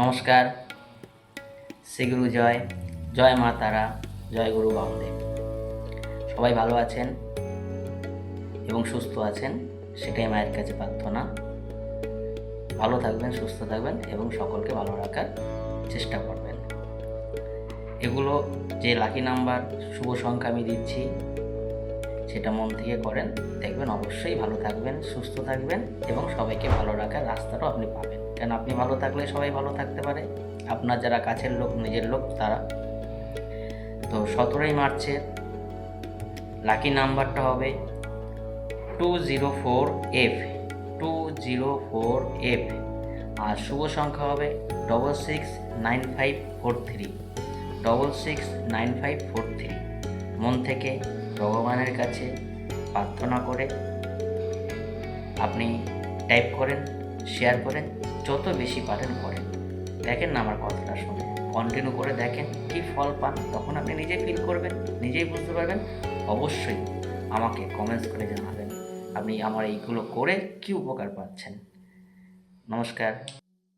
নমস্কার, শ্রী গুরু জয়, জয় মা তারা, জয় গুরু বামদেব। সবাই ভালো আছেন এবং সুস্থ আছেন, সেটাই মায়ের কাছে প্রার্থনা। ভালো থাকবেন, সুস্থ থাকবেন এবং সকলকে ভালো রাখার চেষ্টা করবেন। এগুলো যে লাকি নাম্বার, শুভ সংখ্যা আমি দিচ্ছি, সেটা মন থেকে করেন, দেখবেন অবশ্যই ভালো থাকবেন, সুস্থ থাকবেন এবং সবাইকে ভালো রাখার রাস্তাটাও আপনি পাবেন। কেন আপনি ভালো থাকলে সবাই ভালো থাকতে পারে, আপনার যারা কাছের লোক, নিজের লোক, তারা। তো 17ই মার্চের লাকি নাম্বারটা হবে 204F 204F, আর শুভ সংখ্যা হবে 669543 669543। মন থেকে ভগবানের কাছে প্রার্থনা করে আপনি টাইপ করেন, শেয়ার করেন, যত বেশি পারেন করেন। দেখেন না আমার কথাটা শুনে, কন্টিনিউ করে দেখেন, কী ফল পান, তখন আপনি নিজেই ফিল করবেন, নিজেই বুঝতে পারবেন। অবশ্যই আমাকে কমেন্টস করে জানাবেন আপনি আমার এইগুলো করে কী উপকার পাচ্ছেন। নমস্কার।